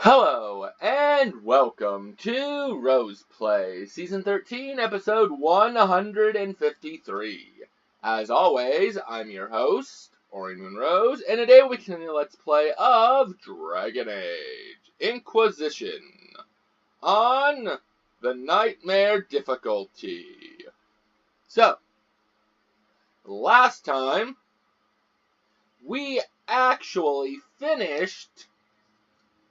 Hello, and welcome to Rose Play, Season 13, Episode 153. As always, I'm your host, Ori Moonrose, and today we continue Let's Play of Dragon Age Inquisition on the Nightmare difficulty. So, last time, we actually finished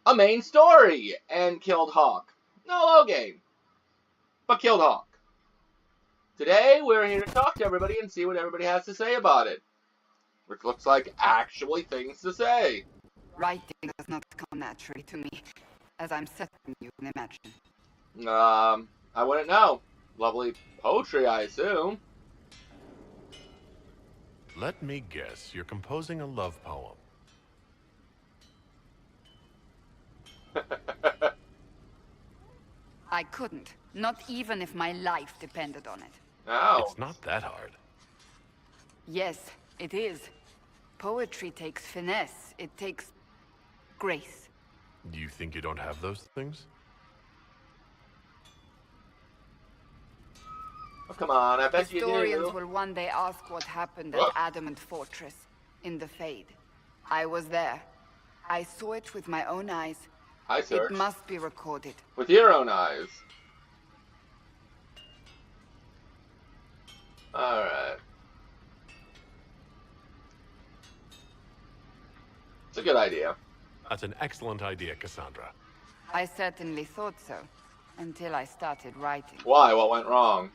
a main story and killed Hawk. No low game, but killed Hawk. Today, we're here to talk to everybody and see what everybody has to say about it. Which looks like actually things to say. Writing does not come naturally to me, as I'm certain you can imagine. I wouldn't know. Lovely poetry, I assume. Let me guess, you're composing a love poem. I couldn't, not even if my life depended on it. No. It's not that hard. Yes, it is. Poetry takes finesse, it takes grace. Do you think you don't have those things? Oh, come on, I bet you Historians do. will one day ask what happened at Adamant Fortress, in the Fade. I was there. I saw it with my own eyes. I searched. It must be recorded. With your own eyes. Alright. It's a good idea. That's an excellent idea, Cassandra. I certainly thought so, until I started writing. Why? What went wrong?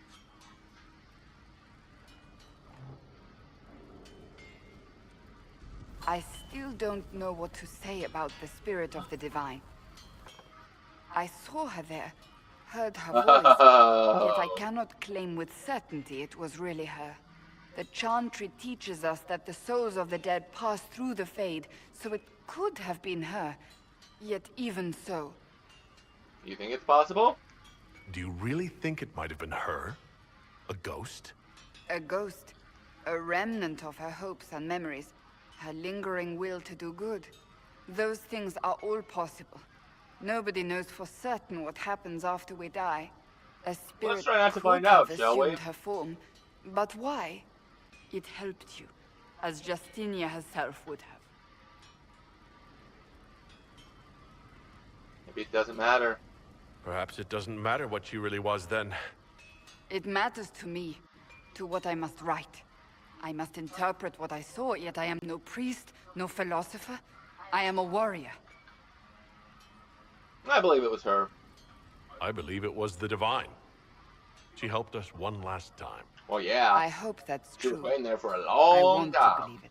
I still don't know what to say about the spirit of the divine. I saw her there, heard her voice, yet I cannot claim with certainty it was really her. The Chantry teaches us that the souls of the dead pass through the Fade, so it could have been her. Yet even so... You think it's possible? Do you really think it might have been her? A ghost? A ghost. A remnant of her hopes and memories. Her lingering will to do good. Those things are all possible. Nobody knows for certain what happens after we die. A spirit Let's try not to could find out, have shall we? assumed her form. But why? It helped you, as Justinia herself would have. Maybe it doesn't matter. Perhaps it doesn't matter what she really was then. It matters to me, to what I must write. I must interpret what I saw, yet I am no priest, no philosopher. I am a warrior. I believe it was her. I believe it was the divine. She helped us one last time. Well, yeah. I hope that's She was true. waiting there for a I long want to time. believe it.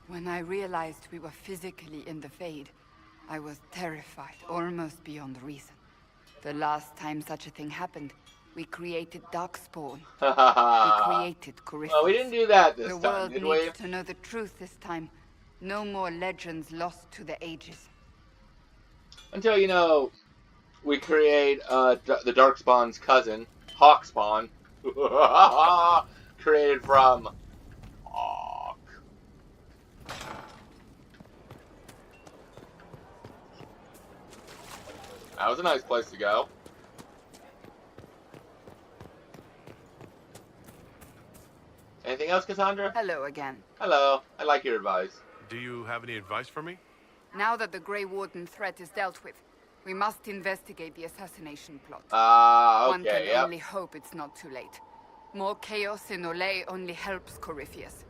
When I realized we were physically in the Fade, I was terrified, almost beyond reason. The last time such a thing happened, we created Darkspawn. We created Corypheus. Well, we didn't do that this The time, world did we? needs to know the truth this time. No more legends lost to the ages. Until, you know, we create the Darkspawn's cousin, Hawkspawn. Created from Hawk. That was a nice place to go. Anything else, Cassandra? Hello again. Hello. I like your advice. Do you have any advice for me? Now that the Grey Warden threat is dealt with, we must investigate the assassination plot. One can Okay, yep. only hope it's not too late. More chaos in Olay only helps Corypheus.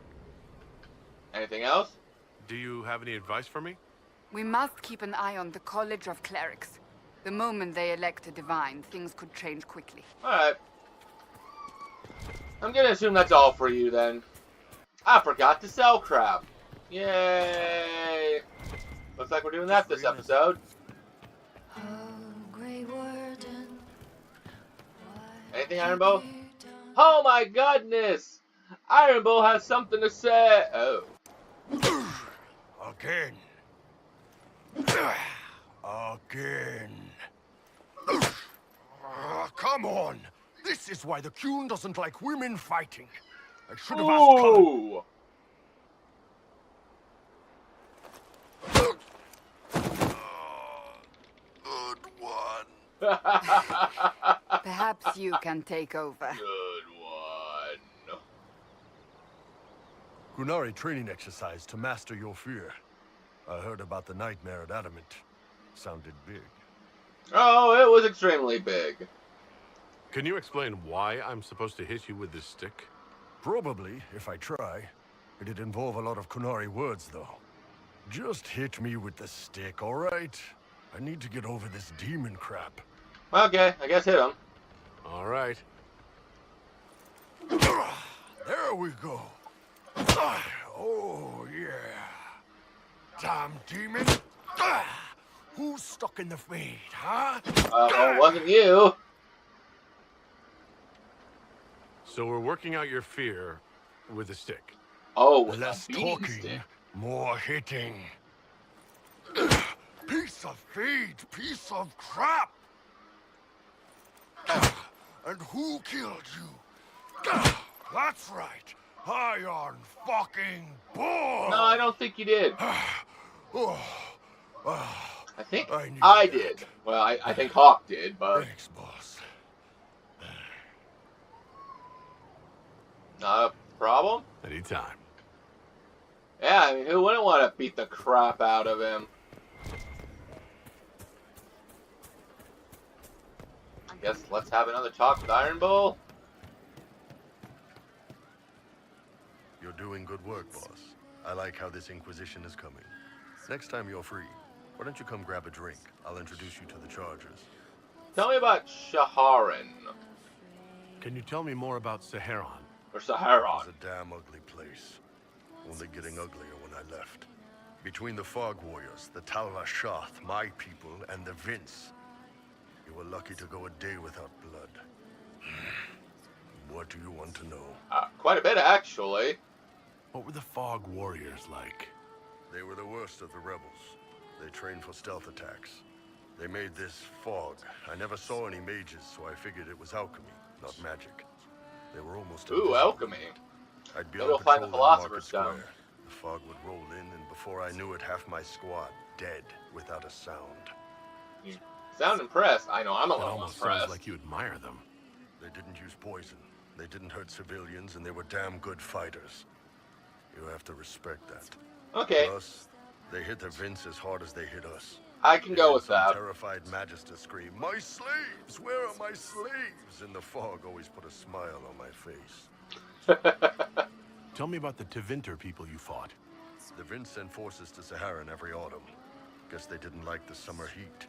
Anything else? Do you have any advice for me? We must keep an eye on the College of Clerics. The moment they elect a divine, things could change quickly. Alright. I'm gonna assume that's all for you then. I forgot to sell crap. Yay! Looks like we're doing that this episode. Oh, Grey Warden, Anything, Ironbow? Oh my goodness! Ironbow has something to say. Oh. Again. Again. Come on! This is why the Qun doesn't like women fighting. I should have asked Colin. Ooh! Perhaps you can take over. Good one. Qunari training exercise to master your fear. I heard about the nightmare at Adamant. Sounded big. Oh, it was extremely big. Can you explain why I'm supposed to hit you with this stick? Probably, if I try. It'd involve a lot of Qunari words, though. Just hit me with the stick, alright? I need to get over this demon crap. Okay, I guess hit him. All right. There we go. Oh, yeah. Damn demon. Who's stuck in the fade, huh? It wasn't you. So we're working out your fear with a stick. Oh, with Less a beating talking, stick. more hitting. Piece of feed, piece of crap. And who killed you? That's right. Iron fucking Bull. No, I don't think you did. Oh, I think I knew I that. did. Well, I think Hawk did, but thanks, boss. not a problem. Anytime. Yeah, I mean, who wouldn't want to beat the crap out of him? I guess let's have another talk with Ironbow. You're doing good work, boss. I like how this Inquisition is coming. Next time you're free, why don't you come grab a drink? I'll introduce you to the Chargers. Tell me about Shaharan. Can you tell me more about Saharan? Or It's Saharan. a damn ugly place. Only getting uglier when I left. Between the Fog Warriors, the Talva Shoth, my people, and the Vince. You were lucky to go a day without blood. What do you want to know? Quite a bit, actually. What were the Fog Warriors like? They were the worst of the rebels. They trained for stealth attacks. They made this fog. I never saw any mages, so I figured it was alchemy, not magic. They were almost Ooh, invisible. alchemy. I'd be Maybe on we'll find the patrol in Philosopher's Market Stone. Square. The fog would roll in, and before I knew it, half my squad dead without a sound. You sound impressed. I know, I'm a That little almost impressed. sounds like you admire them. They didn't use poison. They didn't hurt civilians, and they were damn good fighters. You have to respect that. Okay, Plus, they hit the Vince as hard as they hit us. I can go And with some that. terrified Magister scream, "My slaves! Where are my slaves?" And the fog always put a smile on my face. Tell me about the Tevinter people you fought. The Vince sent forces to Saharan every autumn. Guess they didn't like the summer heat.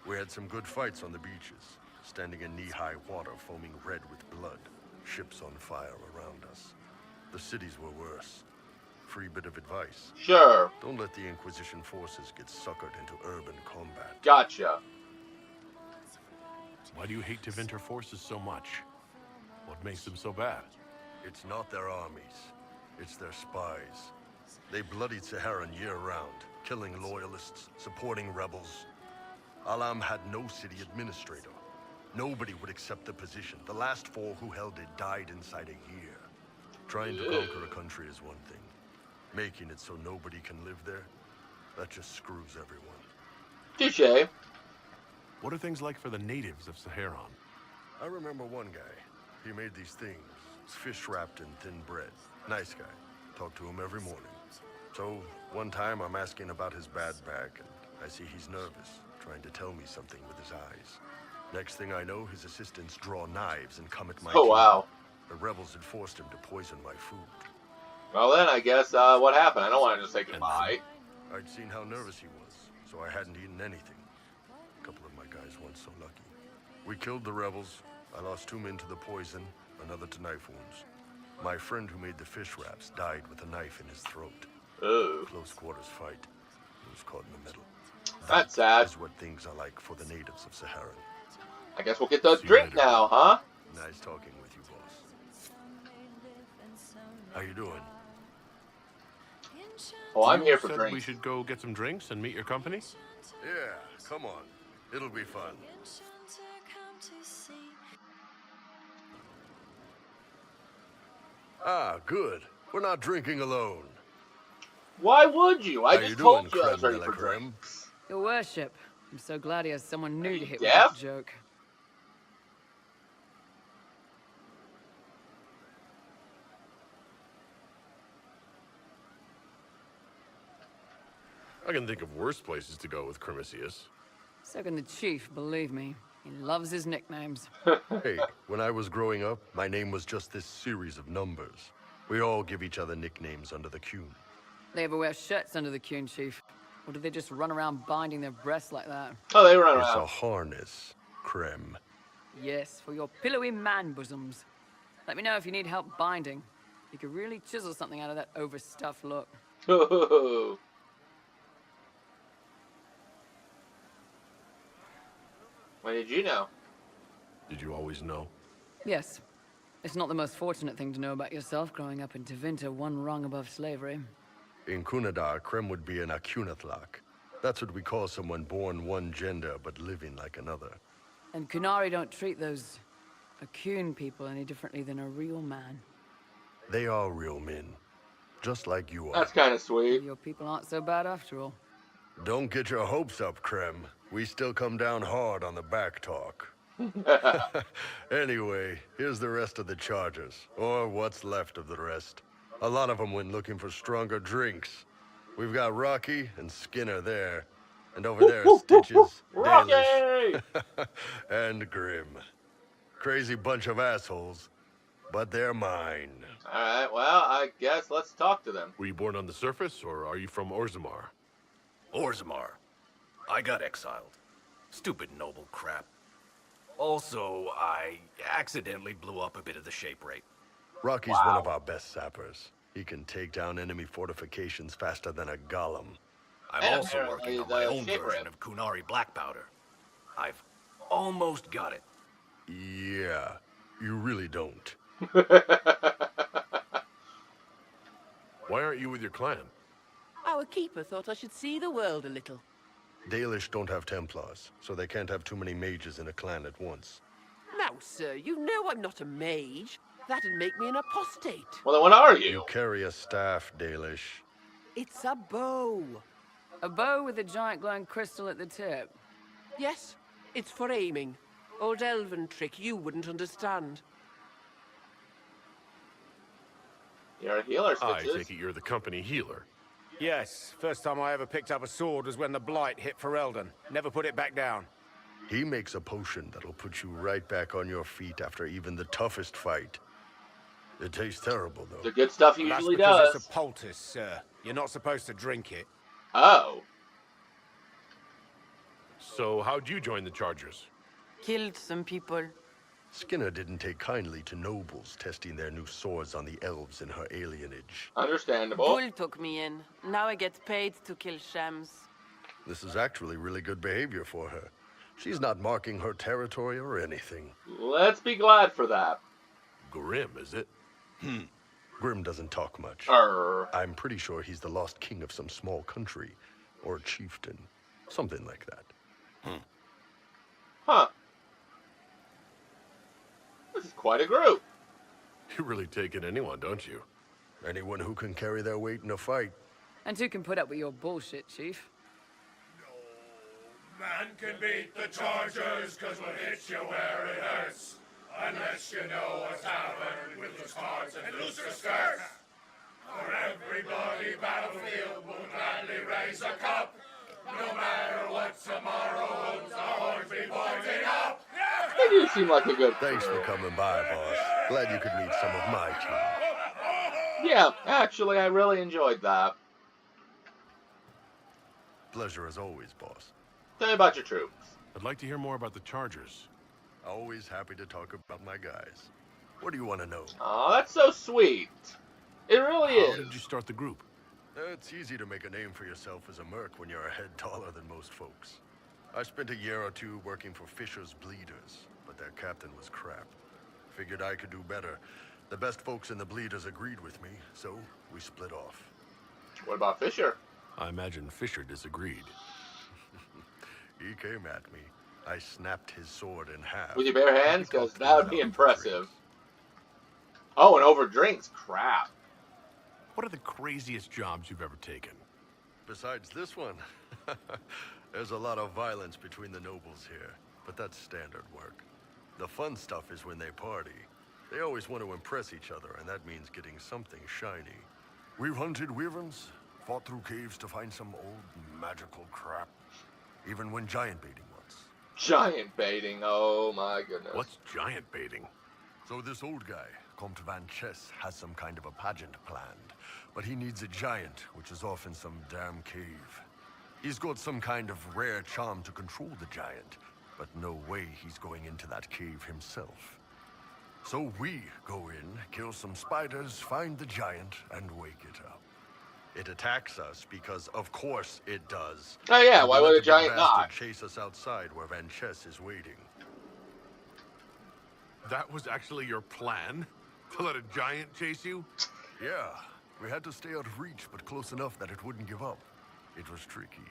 We had some good fights on the beaches, standing in knee-high water foaming red with blood, ships on fire around us. The cities were worse. Free bit of advice. Sure, Don't let the Inquisition forces get suckered into urban combat. gotcha. Why do you hate Tevinter forces so much? What makes them so bad? It's not their armies. It's their spies. They bloodied Saharan year-round, killing loyalists, supporting rebels. Alam had no city administrator. Nobody would accept the position. The last 4 who held it died inside a year. Trying to conquer a country is one thing. Making it so nobody can live there, that just screws everyone. Touche. What are things like for the natives of Saharan? I remember one guy. He made these things. Fish wrapped in thin bread. Nice guy. Talk to him every morning. So, one time I'm asking about his bad back, and I see he's nervous, trying to tell me something with his eyes. Next thing I know, his assistants draw knives and come at my Oh, team. wow. The rebels had forced him to poison my food. Well then, I guess, what happened? I don't want to just say goodbye. I'd seen how nervous he was, so I hadn't eaten anything. A couple of my guys weren't so lucky. We killed the rebels. I lost 2 men to the poison, another to knife wounds. My friend who made the fish wraps died with a knife in his throat. Ooh, Close quarters fight. He was caught in the middle. that's sad. That's what things are like for the natives of Saharan. I guess we'll get the See you drink later. now, huh? Nice talking with you, boss. How you doing? Oh, I'm You here for said drinks. we should go get some drinks and meet your company? Yeah, come on. It'll be fun. Ah, good. We're not drinking alone. Why would you? I How just you told doing, you I was creme ready de for la creme? drinks. Your worship, I'm so glad he has someone new to hit with deaf? that joke. I can think of worse places to go with Crimicius. So can the chief, believe me. He loves his nicknames. Hey, when I was growing up, my name was just this series of numbers. We all give each other nicknames under the Qun. They ever wear shirts under the Qun, chief? Or do they just run around binding their breasts like that? Oh, they run It's a around. harness, Krem. Yes, for your pillowy man bosoms. Let me know if you need help binding. You could really chisel something out of that overstuffed look. When did you know? Did you always know? Yes. It's not the most fortunate thing to know about yourself growing up in Tevinter, one rung above slavery. In Kunadar, Krem would be an Akunathlak. That's what we call someone born one gender but living like another. And Kunari don't treat those Akun people any differently than a real man. They are real men, just like you are. That's kind of sweet. Your people aren't so bad after all. Don't get your hopes up, Krem. We still come down hard on the back talk. Anyway, here's the rest of the chargers, or what's left of the rest. A lot of them went looking for stronger drinks. We've got Rocky and Skinner there, and over there Stitches, Rocky! Dalish, and Grim. Crazy bunch of assholes, but they're mine. Alright, well, I guess let's talk to them. Were you born on the surface, or are you from Orzammar? Orzammar. I got exiled. Stupid noble crap. Also, I accidentally blew up a bit of the shape rate. Rocky's one of our best sappers. He can take down enemy fortifications faster than a golem. I'm And also apparently working on my the own shape version rate. of Kunari black powder. I've almost got it. Yeah, you really don't. Why aren't you with your clan? Our keeper thought I should see the world a little. Dalish don't have Templars, so they can't have too many mages in a clan at once. Now, sir, you know I'm not a mage. That'd make me an apostate. Well, then what are You you? carry a staff, Dalish. It's a bow. A bow with a giant glowing crystal at the tip. Yes, it's for aiming. Old elven trick you wouldn't understand. You're a healer, I Stitches. take it you're the company healer. Yes, first time I ever picked up a sword was when the Blight hit Ferelden. Never put it back down. He makes a potion that'll put you right back on your feet after even the toughest fight. It tastes terrible, though. The good stuff he That's usually because does. it's a poultice, sir. You're not supposed to drink it. Oh. So how'd you join the Chargers? Killed some people. Skinner didn't take kindly to nobles testing their new swords on the elves in her alienage. Understandable. Bull took me in. Now I get paid to kill shams. This is actually really good behavior for her. She's not marking her territory or anything. Let's be glad for that. Grim, is it? Grim doesn't talk much. I'm pretty sure he's the lost king of some small country, or chieftain. Something like that. Huh. This is quite a group. You really take in anyone, don't you? Anyone who can carry their weight in a fight. And who can put up with your bullshit, chief? Man can beat the Chargers, cause we'll hit you where it hurts. Unless you know a tavern with loose cards and looser skirts. For every bloody battlefield we'll gladly raise a cup. No matter what tomorrow holds, our horns be pointing up. They do seem like a good Thanks for crew. coming by, boss. Glad you could meet some of my team. Yeah, actually, I really enjoyed that. Pleasure as always, boss. Tell me about your troops. I'd like to hear more about the Chargers. Always happy to talk about my guys. What do you want to know? Oh, that's so sweet. It really How is. did you start the group? It's easy to make a name for yourself as a merc when you're a head taller than most folks. I spent a year or two working for Fisher's Bleeders, but their captain was crap. Figured I could do better. The best folks in the Bleeders agreed with me, so we split off. What about Fisher? I imagine Fisher disagreed. He came at me. I snapped his sword in half. With your bare hands? We Because talked that would things be out for impressive. drinks. Oh, and over drinks. Crap. What are the craziest jobs you've ever taken? Besides this one, There's a lot of violence between the nobles here, but that's standard work. The fun stuff is when they party. They always want to impress each other, and that means getting something shiny. We've hunted wyverns, fought through caves to find some old magical crap. Even went giant baiting once. Giant baiting, oh my goodness. What's giant baiting? So this old guy, Comte Van Chess, has some kind of a pageant planned. But he needs a giant, which is off in some damn cave. He's got some kind of rare charm to control the giant, but no way he's going into that cave himself. So we go in, kill some spiders, find the giant, and wake it up. It attacks us because, of course, it does. Oh yeah, And why let would a the giant bastard not? chase us outside where Van Chess is waiting. That was actually your plan? To let a giant chase you? Yeah, we had to stay out of reach, but close enough that it wouldn't give up. It was tricky.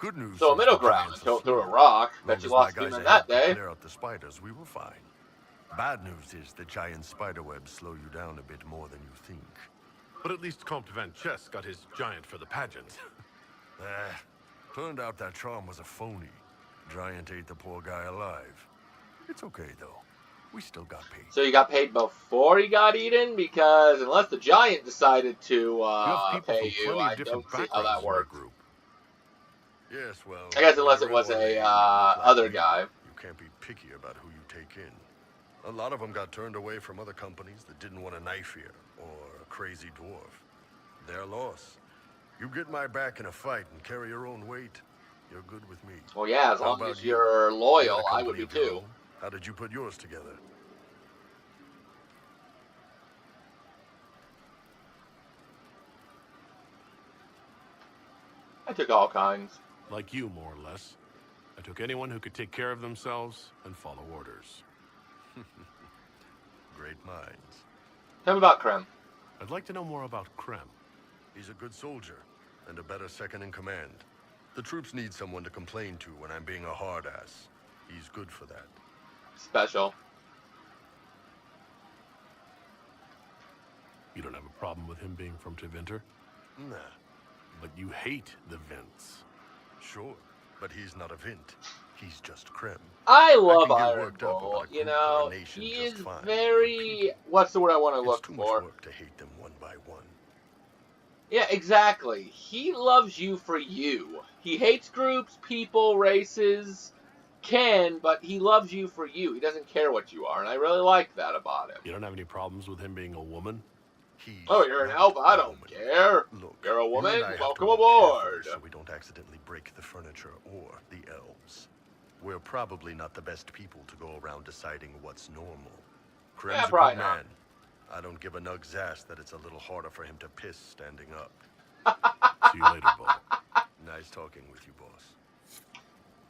Good news. So a is middle the ground, giants are don't throw a slow. rock. Long Bet you as lost my guys steam in ahead that could day. clear out the spiders, we were fine. Bad news is the giant spider webs slow you down a bit more than you think. But at least Comte Van Chess got his giant for the pageant. Turned out that charm was a phony. Giant ate the poor guy alive. It's okay, though. We still got paid. So you got paid before he got eaten? Because unless the giant decided to pay you, I don't see how that works. Yes, well... I guess unless when it you're was in a one name, you look like other me. guy. You can't be picky about who you take in. A lot of them got turned away from other companies that didn't want a knife here, or a crazy dwarf. Their loss. You get my back in a fight and carry your own weight, you're good with me. Well, yeah, as How long about as you? you're You loyal, got a I would be company of your too. own? How did you put yours together? I took all kinds. Like you, more or less. I took anyone who could take care of themselves and follow orders. Great minds. Tell me about Krem. I'd like to know more about Krem. He's a good soldier, and a better second in command. The troops need someone to complain to when I'm being a hard-ass. He's good for that. Special. You don't have a problem with him being from Tevinter? Nah, But you hate the Vints. sure. But he's not a Vint. He's just Krem. I love can get worked up Ironbow. about a You group or a know, nation he just is fine. very... What's the word I want to It's look too much for? work to hate them one by one. Yeah, exactly. He loves you for you. He hates groups, people, races, but he loves you for you. He doesn't care what you are, and I really like that about him. You don't have any problems with him being a woman? He's Oh, you're an not elf? I a don't woman. care. Look, You're a you woman? and I have to Welcome walk aboard. carefully so we don't accidentally break the furniture or the elves. We're probably not the best people to go around deciding what's normal. Krem's Yeah, a probably good not. man. I don't give a nug's ass that it's a little harder for him to piss standing up. See you later, Bo. Nice talking with you, boss.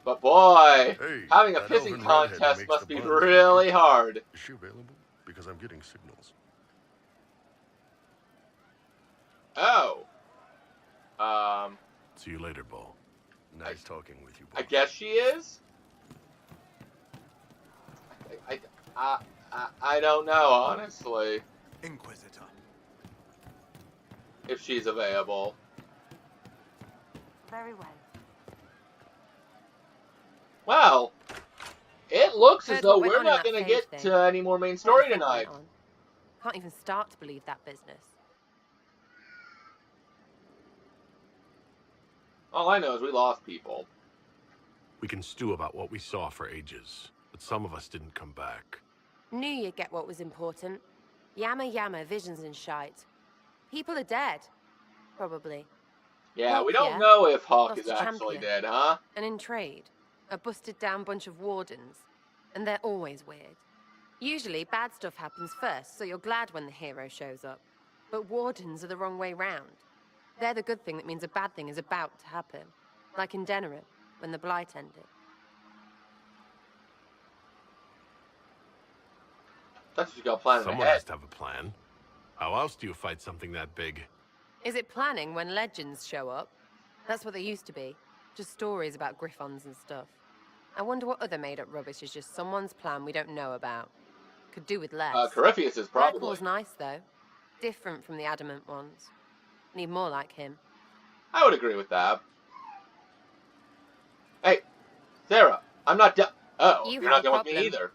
But boy, Hey, having a that pissing elven redhead contest makes must the be buns. really hard. Is she available? Because I'm getting signals. Oh. See you later, Bo. Nice talking with you, boss. I guess she is? I don't know, honestly, Inquisitor. if she's available. Very well. Well, it looks as Heard though what went we're on in not that going to phase get thing. any more main What story the fuck tonight. went on? Can't even start to believe that business. All I know is we lost people. We can stew about what we saw for ages, but some of us didn't come back. Knew you'd get what was important. Yama, visions and shite. People are dead. Probably. Yeah, Hawk, we don't yeah? know if Hawk Lost is a actually champion. dead, huh? And in trade, a busted down bunch of Wardens. And they're always weird. Usually, bad stuff happens first, so you're glad when the hero shows up. But Wardens are the wrong way round. They're the good thing that means a bad thing is about to happen. Like in Denerim, when the Blight ended. That's what you got planned Someone ahead. has to have a plan. How else do you fight something that big? Is it planning when legends show up? That's what they used to be. Just stories about griffons and stuff. I wonder what other made-up rubbish is just someone's plan we don't know about. Could do with less. Corypheus is probably. Redclaw's nice, though. Different from the adamant ones. Need more like him. I would agree with that. Hey, Sarah, I'm not done. Oh, You you're have not a done with me problem. either.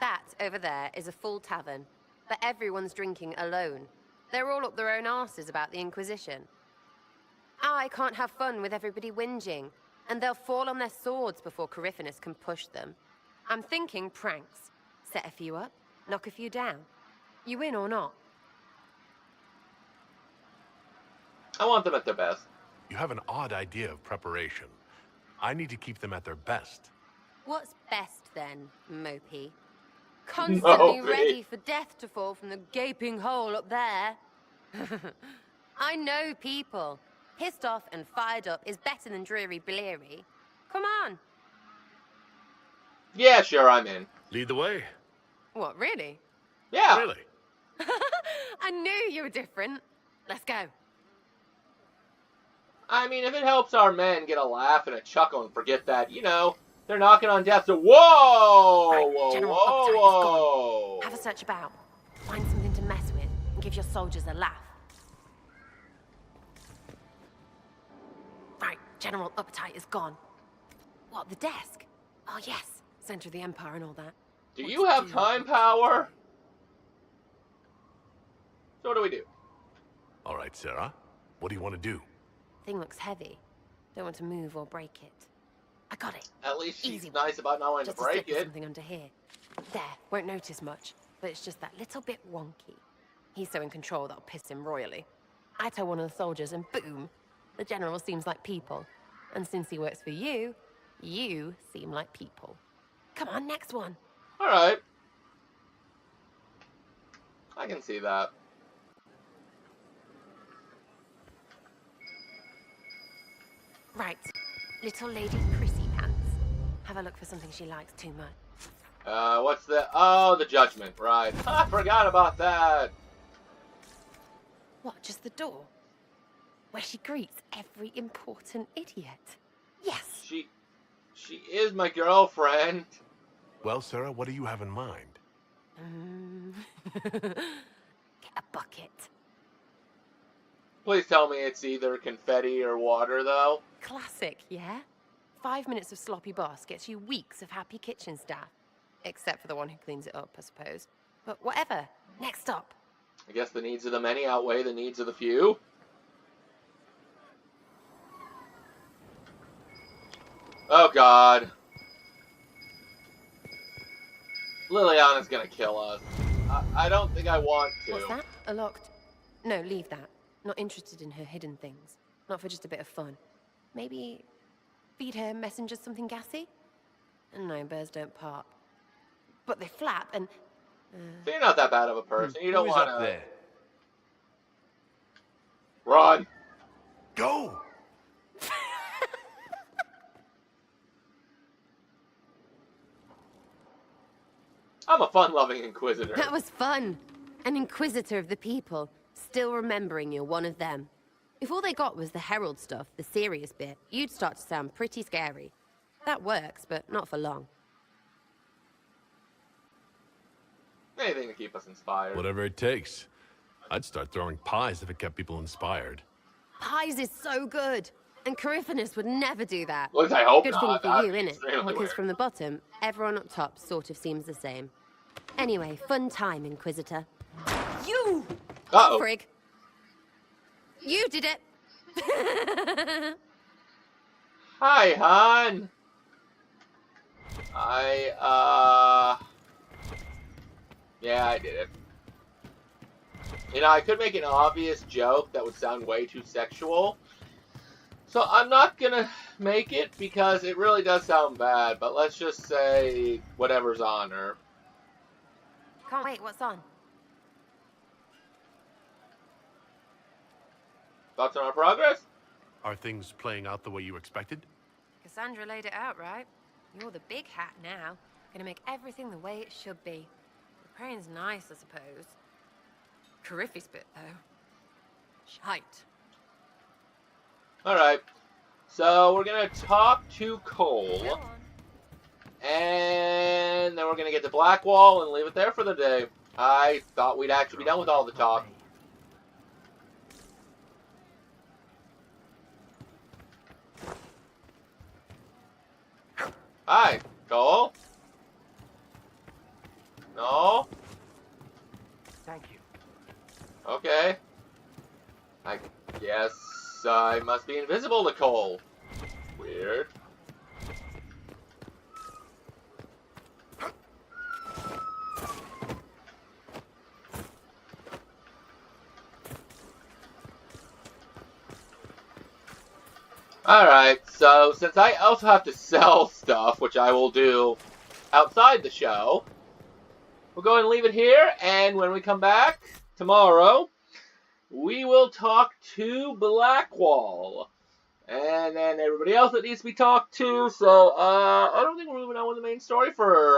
That over there is a full tavern, but everyone's drinking alone. They're all up their own arses about the Inquisition. I can't have fun with everybody whinging, and they'll fall on their swords before Corypheus can push them. I'm thinking pranks. Set a few up, knock a few down. You in or not? I want them at their best. You have an odd idea of preparation. I need to keep them at their best. What's best then, Mopey? Constantly Mopey. ready for death to fall from the gaping hole up there. I know people. Pissed off and fired up is better than dreary bleary. Come on. Yeah, sure, I'm in. Lead the way. What, really? Yeah. Really? I knew you were different. Let's go. I mean, if it helps our men get a laugh and a chuckle and forget that, you know, they're knocking on death. So, whoa! Right, Whoa, General whoa, Uptight is whoa! gone. Have a search about. Find something to mess with and give your soldiers a laugh. Right, General Uptight is gone. What, the desk? Oh, yes. Center of the Empire and all that. Do What you to have do? time power? So what do we do? All right, Sarah. What do you want to do? Thing looks heavy. Don't want to move or break it. I got it. At least she's Easy. nice about not wanting Just to a break slip of it. something under here. There, won't notice much, but it's just that little bit wonky. He's so in control that'll piss him royally. I tell one of the soldiers and boom, the general seems like people. And since he works for you, you seem like people. Come on, next one. Alright. I can see that. Right, little lady prissy pants. Have a look for something she likes too much. What's the... Oh, the judgment, right. I forgot about that. What, just the door? Where she greets every important idiot. Yes. She is my girlfriend. Well, Sarah, what do you have in mind? Get a bucket. Please tell me it's either confetti or water, though. Classic, yeah? 5 minutes of sloppy boss gets you weeks of happy kitchen staff. Except for the one who cleans it up, I suppose. But whatever. Next up. I guess the needs of the many outweigh the needs of the few. Oh, God. Liliana's gonna kill us. I don't think I want to. What's that? A locked... No, leave that. Not interested in her hidden things. Not for just a bit of fun. Maybe feed her messengers something gassy? No, bears don't part. But they flap and... So you're not that bad of a person. You don't Who is want up to... there? Run! Go! I'm a fun-loving inquisitor. That was fun. An inquisitor of the people, still remembering you're one of them. If all they got was the herald stuff, the serious bit, you'd start to sound pretty scary. That works, but not for long. Anything to keep us inspired. Whatever it takes. I'd start throwing pies if it kept people inspired. Pies is so good, and Corypheus would never do that. At least I hope Good not. thing for That'd you, be innit? extremely Because weird. from the bottom, everyone up top sort of seems the same. Anyway, fun time, Inquisitor. You! Uh-oh. Oh, frig. You did it! Hi, hon. Yeah, I did it. You know, I could make an obvious joke that would sound way too sexual. So I'm not gonna make it because it really does sound bad, but let's just say whatever's on her. Can't wait, what's on? Thoughts on our progress? Are things playing out the way you expected? Cassandra laid it out, right? You're the big hat now. Gonna make everything the way it should be. The praying's nice, I suppose. Corypheus bit, though. Shite. Alright. So we're gonna talk to Cole. Go on. And then we're gonna get to Blackwall and leave it there for the day. I thought we'd actually be done with all the talk. Hi, Cole. No? Thank you. Okay. I guess I must be invisible to Cole. Weird. Alright, so since I also have to sell stuff, which I will do outside the show, we'll go ahead and leave it here, and when we come back tomorrow, we will talk to Blackwall. And then everybody else that needs to be talked to, so I don't think we're moving on with the main story for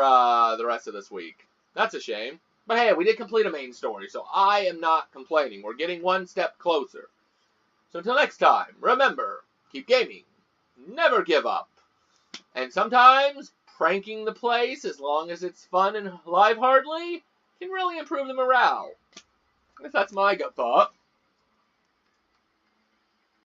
the rest of this week. That's a shame. But hey, we did complete a main story, so I am not complaining. We're getting one step closer. So until next time, remember, keep gaming, never give up, and sometimes pranking the place, as long as it's fun and lightheartedly, can really improve the morale. At least that's my gut thought.